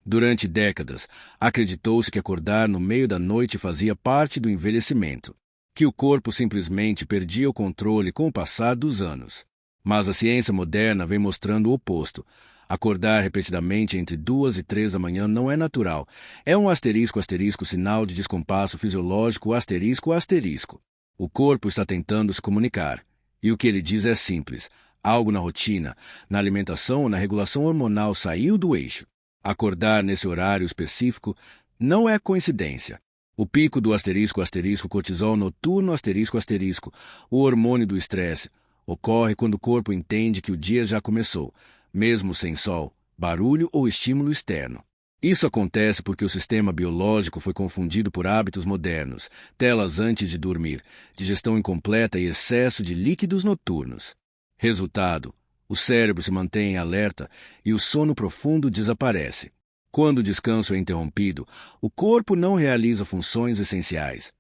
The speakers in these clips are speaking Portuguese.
Durante décadas, acreditou-se que acordar no meio da noite fazia parte do envelhecimento, que o corpo simplesmente perdia o controle com o passar dos anos. Mas a ciência moderna vem mostrando o oposto. Acordar repetidamente entre 2 e 3 da manhã não é natural. É um asterisco asterisco sinal de descompasso fisiológico asterisco asterisco. O corpo está tentando se comunicar. E o que ele diz é simples. Algo na rotina, na alimentação ou na regulação hormonal saiu do eixo. Acordar nesse horário específico não é coincidência. O pico do asterisco asterisco cortisol noturno asterisco asterisco, o hormônio do estresse, ocorre quando o corpo entende que o dia já começou, mesmo sem sol, barulho ou estímulo externo. Isso acontece porque o sistema biológico foi confundido por hábitos modernos, telas antes de dormir, digestão incompleta e excesso de líquidos noturnos. Resultado: o cérebro se mantém em alerta e o sono profundo desaparece. Quando o descanso é interrompido, o corpo não realiza funções essenciais.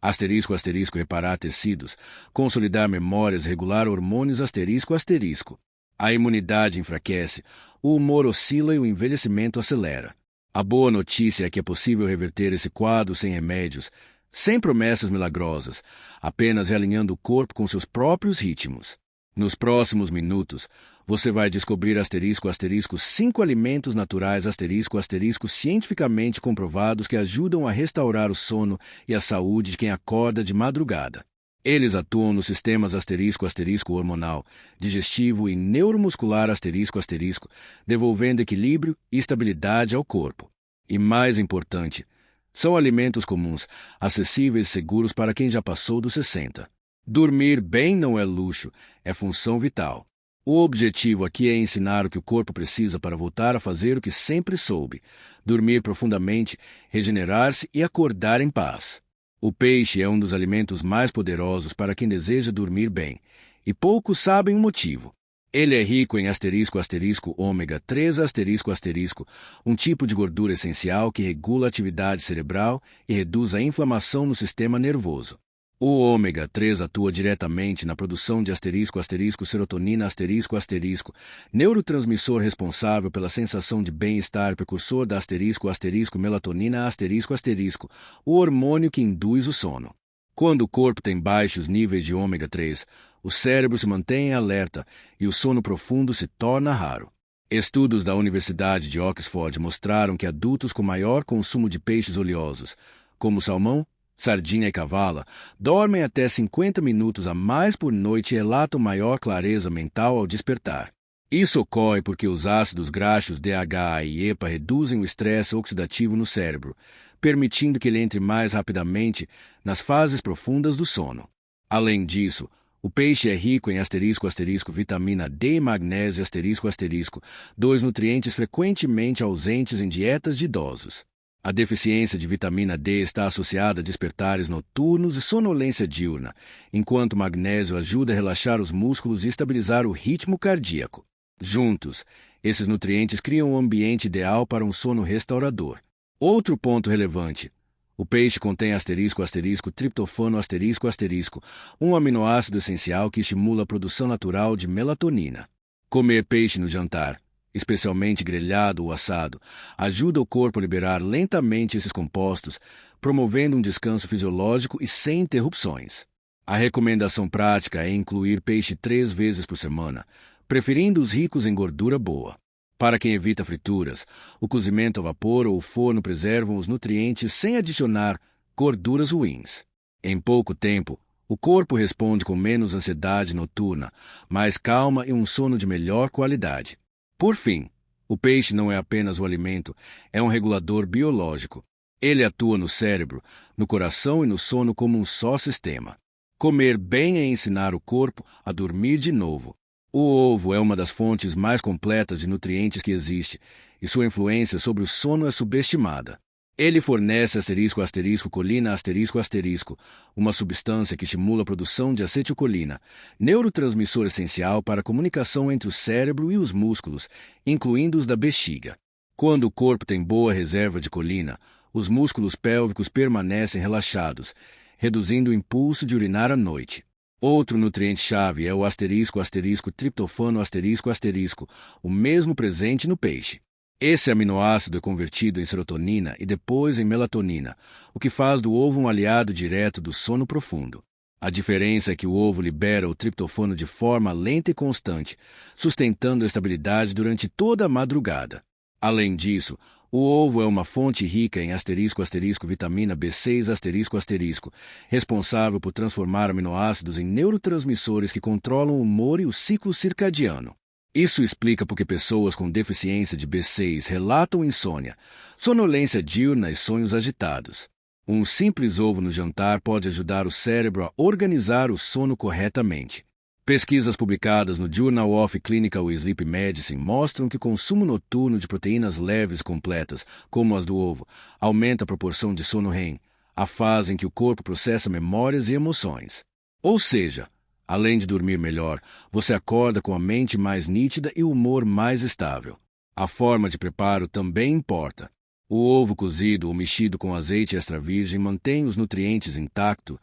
Asterisco asterisco reparar tecidos, consolidar memórias, regular hormônios asterisco asterisco. A imunidade enfraquece, o humor oscila e o envelhecimento acelera. A boa notícia é que é possível reverter esse quadro sem remédios, sem promessas milagrosas, apenas realinhando o corpo com seus próprios ritmos. Nos próximos minutos, você vai descobrir asterisco asterisco 5 alimentos naturais asterisco asterisco cientificamente comprovados que ajudam a restaurar o sono e a saúde de quem acorda de madrugada. Eles atuam nos sistemas asterisco asterisco hormonal, digestivo e neuromuscular asterisco asterisco, devolvendo equilíbrio e estabilidade ao corpo. E mais importante, são alimentos comuns, acessíveis e seguros para quem já passou dos 60. Dormir bem não é luxo, é função vital. O objetivo aqui é ensinar o que o corpo precisa para voltar a fazer o que sempre soube: dormir profundamente, regenerar-se e acordar em paz. O peixe é um dos alimentos mais poderosos para quem deseja dormir bem, e poucos sabem o motivo. Ele é rico em asterisco asterisco ômega 3 asterisco asterisco, um tipo de gordura essencial que regula a atividade cerebral e reduz a inflamação no sistema nervoso. O ômega 3 atua diretamente na produção de asterisco asterisco serotonina asterisco asterisco, neurotransmissor responsável pela sensação de bem-estar, precursor da asterisco asterisco melatonina asterisco asterisco, o hormônio que induz o sono. Quando o corpo tem baixos níveis de ômega 3, o cérebro se mantém em alerta e o sono profundo se torna raro. Estudos da Universidade de Oxford mostraram que adultos com maior consumo de peixes oleosos, como salmão, sardinha e cavala, dormem até 50 minutos a mais por noite e relatam maior clareza mental ao despertar. Isso ocorre porque os ácidos graxos DHA e EPA reduzem o estresse oxidativo no cérebro, permitindo que ele entre mais rapidamente nas fases profundas do sono. Além disso, o peixe é rico em asterisco asterisco vitamina D e magnésio asterisco asterisco, 2 nutrientes frequentemente ausentes em dietas de idosos. A deficiência de vitamina D está associada a despertares noturnos e sonolência diurna, enquanto o magnésio ajuda a relaxar os músculos e estabilizar o ritmo cardíaco. Juntos, esses nutrientes criam um ambiente ideal para um sono restaurador. Outro ponto relevante: o peixe contém asterisco asterisco triptofano asterisco asterisco, um aminoácido essencial que estimula a produção natural de melatonina. Comer peixe no jantar, especialmente grelhado ou assado, ajuda o corpo a liberar lentamente esses compostos, promovendo um descanso fisiológico e sem interrupções. A recomendação prática é incluir peixe 3 vezes por semana, preferindo os ricos em gordura boa. Para quem evita frituras, o cozimento a vapor ou o forno preservam os nutrientes sem adicionar gorduras ruins. Em pouco tempo, o corpo responde com menos ansiedade noturna, mais calma e um sono de melhor qualidade. Por fim, o peixe não é apenas o alimento, é um regulador biológico. Ele atua no cérebro, no coração e no sono como um só sistema. Comer bem é ensinar o corpo a dormir de novo. O ovo é uma das fontes mais completas de nutrientes que existe, e sua influência sobre o sono é subestimada. Ele fornece asterisco asterisco colina asterisco asterisco, uma substância que estimula a produção de acetilcolina, neurotransmissor essencial para a comunicação entre o cérebro e os músculos, incluindo os da bexiga. Quando o corpo tem boa reserva de colina, os músculos pélvicos permanecem relaxados, reduzindo o impulso de urinar à noite. Outro nutriente-chave é o asterisco asterisco triptofano asterisco asterisco, o mesmo presente no peixe. Esse aminoácido é convertido em serotonina e depois em melatonina, o que faz do ovo um aliado direto do sono profundo. A diferença é que o ovo libera o triptofano de forma lenta e constante, sustentando a estabilidade durante toda a madrugada. Além disso, o ovo é uma fonte rica em vitamina B6 responsável por transformar aminoácidos em neurotransmissores que controlam o humor e o ciclo circadiano. Isso explica por que pessoas com deficiência de B6 relatam insônia, sonolência diurna e sonhos agitados. Um simples ovo no jantar pode ajudar o cérebro a organizar o sono corretamente. Pesquisas publicadas no Journal of Clinical Sleep Medicine mostram que o consumo noturno de proteínas leves e completas, como as do ovo, aumenta a proporção de sono REM, a fase em que o corpo processa memórias e emoções. Ou seja, além de dormir melhor, você acorda com a mente mais nítida e o humor mais estável. A forma de preparo também importa. O ovo cozido ou mexido com azeite extra virgem mantém os nutrientes intactos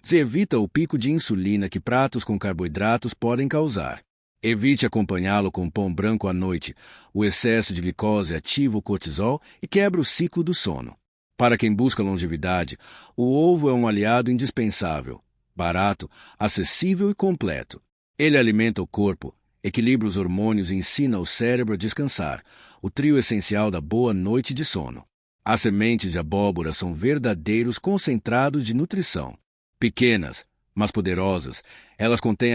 e evita o pico de insulina que pratos com carboidratos podem causar. Evite acompanhá-lo com pão branco à noite. O excesso de glicose ativa o cortisol e quebra o ciclo do sono. Para quem busca longevidade, o ovo é um aliado indispensável, barato, acessível e completo. Ele alimenta o corpo, equilibra os hormônios e ensina o cérebro a descansar, o trio essencial da boa noite de sono. As sementes de abóbora são verdadeiros concentrados de nutrição. Pequenas, mas poderosas, elas contêm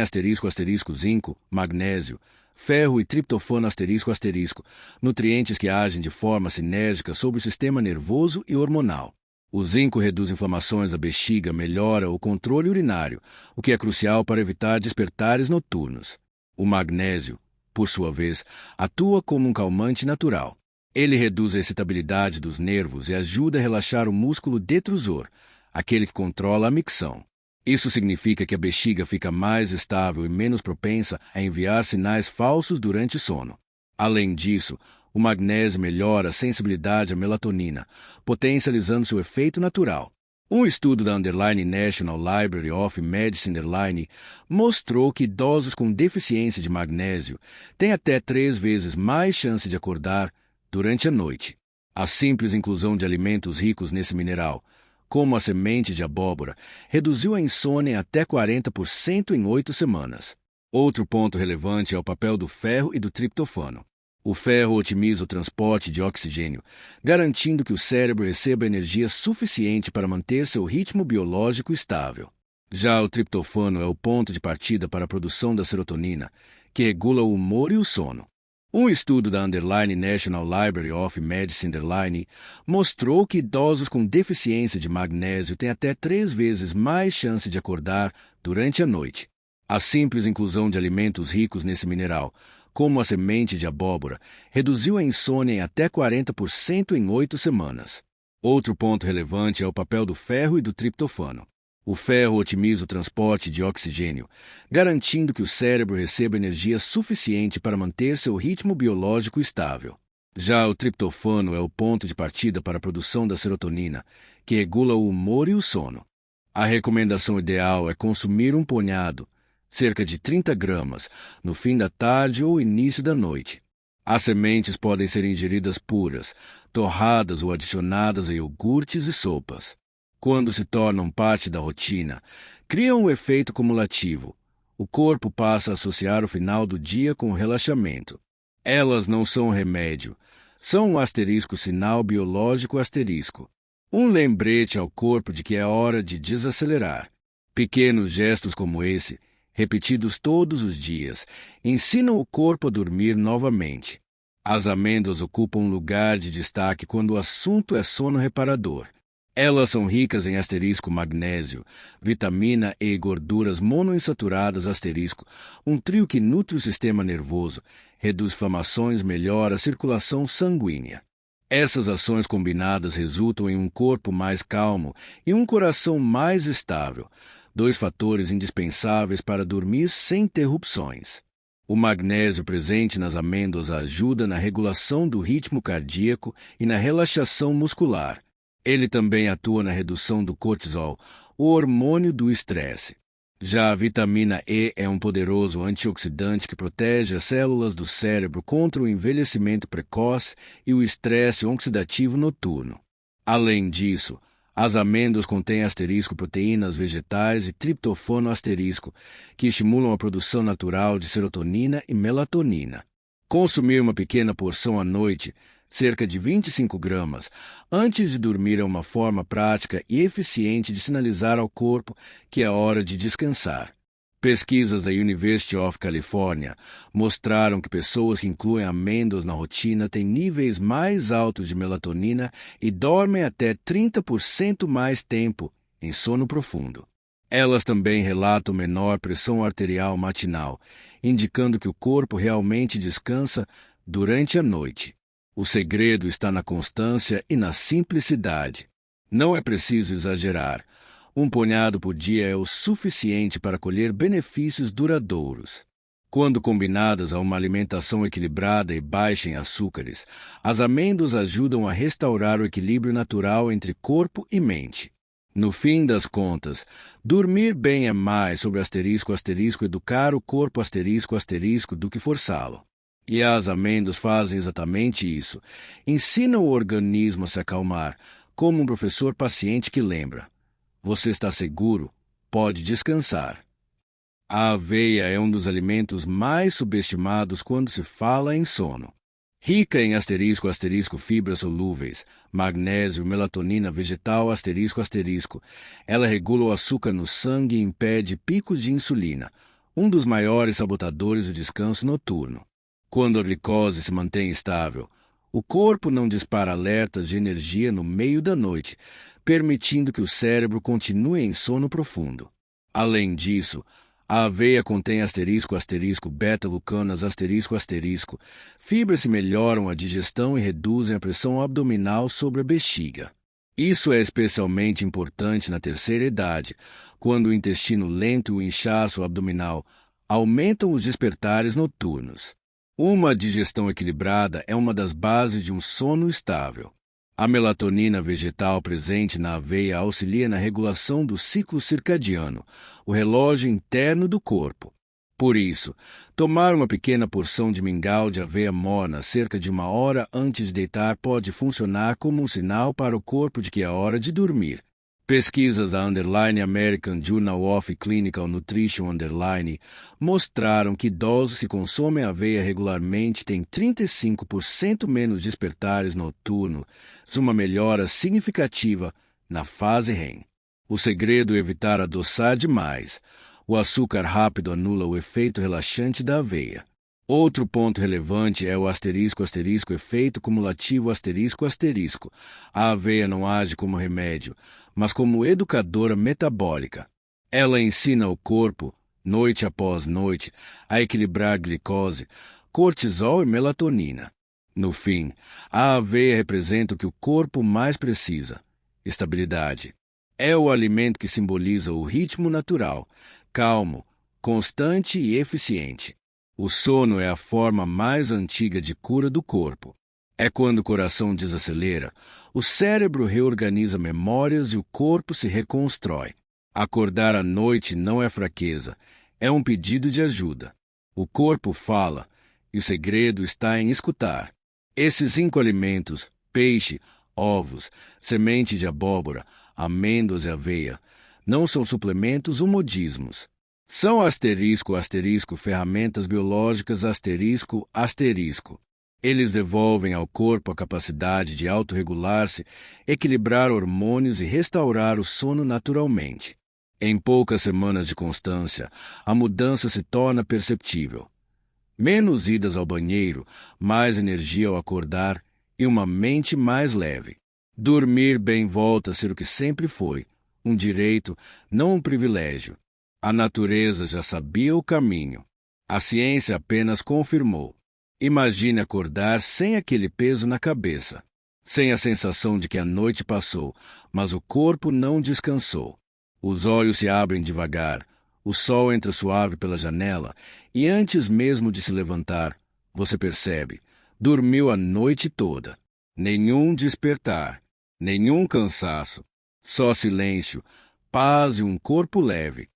zinco, magnésio, ferro e triptofano nutrientes que agem de forma sinérgica sobre o sistema nervoso e hormonal. O zinco reduz inflamações da bexiga, melhora o controle urinário, o que é crucial para evitar despertares noturnos. O magnésio, por sua vez, atua como um calmante natural. Ele reduz a excitabilidade dos nervos e ajuda a relaxar o músculo detrusor, aquele que controla a micção. Isso significa que a bexiga fica mais estável e menos propensa a enviar sinais falsos durante o sono. Além disso, o magnésio melhora a sensibilidade à melatonina, potencializando seu efeito natural. Um estudo da National Library of Medicine mostrou que idosos com deficiência de magnésio têm até 3 vezes mais chance de acordar durante a noite. A simples inclusão de alimentos ricos nesse mineral, como a semente de abóbora, reduziu a insônia em até 40% em 8 semanas. Outro ponto relevante é o papel do ferro e do triptofano. O ferro otimiza o transporte de oxigênio, garantindo que o cérebro receba energia suficiente para manter seu ritmo biológico estável. Já o triptofano é o ponto de partida para a produção da serotonina, que regula o humor e o sono. Um estudo da National Library of Medicine mostrou que idosos com deficiência de magnésio têm até 3 vezes mais chance de acordar durante a noite. A simples inclusão de alimentos ricos nesse mineral, como a semente de abóbora, reduziu a insônia em até 40% em 8 semanas. Outro ponto relevante é o papel do ferro e do triptofano. O ferro otimiza o transporte de oxigênio, garantindo que o cérebro receba energia suficiente para manter seu ritmo biológico estável. Já o triptofano é o ponto de partida para a produção da serotonina, que regula o humor e o sono. A recomendação ideal é consumir um punhado, cerca de 30 gramas, no fim da tarde ou início da noite. As sementes podem ser ingeridas puras, torradas ou adicionadas a iogurtes e sopas. Quando se tornam parte da rotina, criam um efeito cumulativo. O corpo passa a associar o final do dia com o relaxamento. Elas não são remédio, são um sinal biológico um lembrete ao corpo de que é hora de desacelerar. Pequenos gestos como esse, repetidos todos os dias, ensinam o corpo a dormir novamente. As amêndoas ocupam um lugar de destaque quando o assunto é sono reparador. Elas são ricas em magnésio, vitamina E e gorduras monoinsaturadas um trio que nutre o sistema nervoso, reduz inflamações e melhora a circulação sanguínea. Essas ações combinadas resultam em um corpo mais calmo e um coração mais estável, 2 fatores indispensáveis para dormir sem interrupções. O magnésio presente nas amêndoas ajuda na regulação do ritmo cardíaco e na relaxação muscular. Ele também atua na redução do cortisol, o hormônio do estresse. Já a vitamina E é um poderoso antioxidante que protege as células do cérebro contra o envelhecimento precoce e o estresse oxidativo noturno. Além disso, as amêndoas contêm proteínas vegetais e triptofano que estimulam a produção natural de serotonina e melatonina. Consumir uma pequena porção à noite, cerca de 25 gramas, antes de dormir é uma forma prática e eficiente de sinalizar ao corpo que é hora de descansar. Pesquisas da University of California mostraram que pessoas que incluem amêndoas na rotina têm níveis mais altos de melatonina e dormem até 30% mais tempo em sono profundo. Elas também relatam menor pressão arterial matinal, indicando que o corpo realmente descansa durante a noite. O segredo está na constância e na simplicidade. Não é preciso exagerar. Um punhado por dia é o suficiente para colher benefícios duradouros. Quando combinadas a uma alimentação equilibrada e baixa em açúcares, as amêndoas ajudam a restaurar o equilíbrio natural entre corpo e mente. No fim das contas, dormir bem é mais sobre educar o corpo do que forçá-lo. E as amêndoas fazem exatamente isso. Ensinam o organismo a se acalmar, como um professor paciente que lembra. Você está seguro? Pode descansar. A aveia é um dos alimentos mais subestimados quando se fala em sono. Rica em fibras solúveis, magnésio, melatonina vegetal ela regula o açúcar no sangue e impede picos de insulina, um dos maiores sabotadores do descanso noturno. Quando a glicose se mantém estável, o corpo não dispara alertas de energia no meio da noite, permitindo que o cérebro continue em sono profundo. Além disso, a aveia contém beta-glucanas fibras que melhoram a digestão e reduzem a pressão abdominal sobre a bexiga. Isso é especialmente importante na terceira idade, quando o intestino lento e o inchaço abdominal aumentam os despertares noturnos. Uma digestão equilibrada é uma das bases de um sono estável. A melatonina vegetal presente na aveia auxilia na regulação do ciclo circadiano, o relógio interno do corpo. Por isso, tomar uma pequena porção de mingau de aveia morna cerca de 1 hora antes de deitar pode funcionar como um sinal para o corpo de que é hora de dormir. Pesquisas da American Journal of Clinical Nutrition mostraram que idosos que consomem aveia regularmente têm 35% menos despertares noturnos, uma melhora significativa na fase REM. O segredo é evitar adoçar demais. O açúcar rápido anula o efeito relaxante da aveia. Outro ponto relevante é o efeito cumulativo A aveia não age como remédio, mas como educadora metabólica. Ela ensina o corpo, noite após noite, a equilibrar glicose, cortisol e melatonina. No fim, a aveia representa o que o corpo mais precisa: estabilidade. É o alimento que simboliza o ritmo natural, calmo, constante e eficiente. O sono é a forma mais antiga de cura do corpo. É quando o coração desacelera, o cérebro reorganiza memórias e o corpo se reconstrói. Acordar à noite não é fraqueza, é um pedido de ajuda. O corpo fala, e o segredo está em escutar. Esses 5 alimentos, peixe, ovos, semente de abóbora, amêndoas e aveia, não são suplementos ou modismos. São ferramentas biológicas Eles devolvem ao corpo a capacidade de autorregular-se, equilibrar hormônios e restaurar o sono naturalmente. Em poucas semanas de constância, a mudança se torna perceptível. Menos idas ao banheiro, mais energia ao acordar e uma mente mais leve. Dormir bem volta a ser o que sempre foi, um direito, não um privilégio. A natureza já sabia o caminho. A ciência apenas confirmou. Imagine acordar sem aquele peso na cabeça, sem a sensação de que a noite passou, mas o corpo não descansou. Os olhos se abrem devagar, o sol entra suave pela janela e antes mesmo de se levantar, você percebe, dormiu a noite toda. Nenhum despertar, nenhum cansaço, só silêncio, paz e um corpo leve.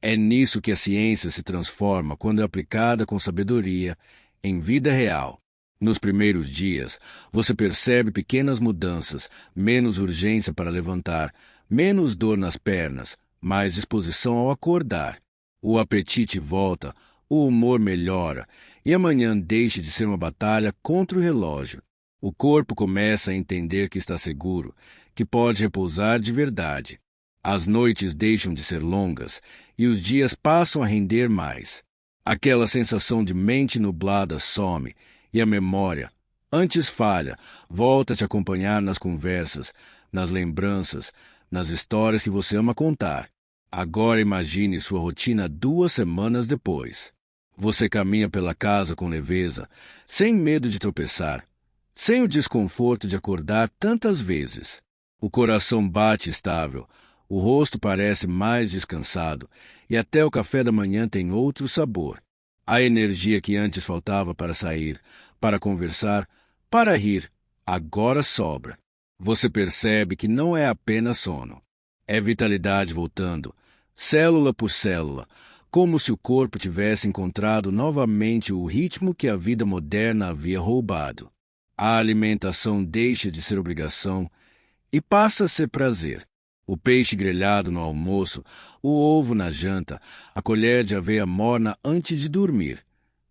É nisso que a ciência se transforma quando é aplicada com sabedoria em vida real. Nos primeiros dias, você percebe pequenas mudanças, menos urgência para levantar, menos dor nas pernas, mais disposição ao acordar. O apetite volta, o humor melhora, e amanhã deixa de ser uma batalha contra o relógio. O corpo começa a entender que está seguro, que pode repousar de verdade. As noites deixam de ser longas e os dias passam a render mais. Aquela sensação de mente nublada some e a memória, antes falha, volta a te acompanhar nas conversas, nas lembranças, nas histórias que você ama contar. Agora imagine sua rotina 2 semanas depois. Você caminha pela casa com leveza, sem medo de tropeçar, sem o desconforto de acordar tantas vezes. O coração bate estável, o rosto parece mais descansado e até o café da manhã tem outro sabor. A energia que antes faltava para sair, para conversar, para rir, agora sobra. Você percebe que não é apenas sono. É vitalidade voltando, célula por célula, como se o corpo tivesse encontrado novamente o ritmo que a vida moderna havia roubado. A alimentação deixa de ser obrigação e passa a ser prazer. O peixe grelhado no almoço, o ovo na janta, a colher de aveia morna antes de dormir.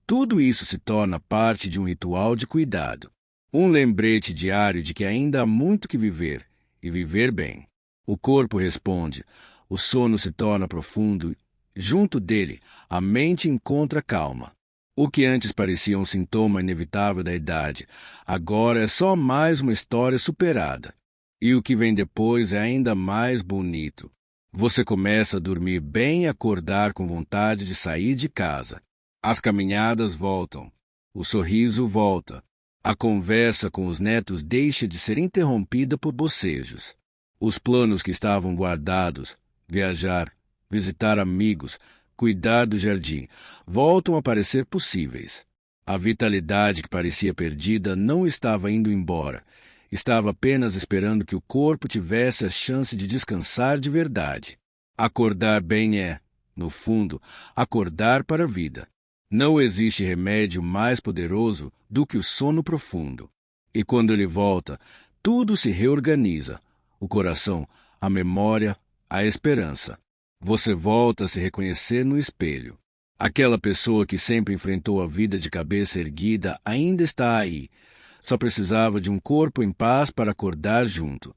Tudo isso se torna parte de um ritual de cuidado. Um lembrete diário de que ainda há muito que viver, e viver bem. O corpo responde, o sono se torna profundo, junto dele, a mente encontra calma. O que antes parecia um sintoma inevitável da idade, agora é só mais uma história superada. E o que vem depois é ainda mais bonito. Você começa a dormir bem e acordar com vontade de sair de casa. As caminhadas voltam. O sorriso volta. A conversa com os netos deixa de ser interrompida por bocejos. Os planos que estavam guardados, viajar, visitar amigos, cuidar do jardim, voltam a parecer possíveis. A vitalidade que parecia perdida não estava indo embora. Estava apenas esperando que o corpo tivesse a chance de descansar de verdade. Acordar bem é, no fundo, acordar para a vida. Não existe remédio mais poderoso do que o sono profundo. E quando ele volta, tudo se reorganiza. O coração, a memória, a esperança. Você volta a se reconhecer no espelho. Aquela pessoa que sempre enfrentou a vida de cabeça erguida ainda está aí. Só precisava de um corpo em paz para acordar junto.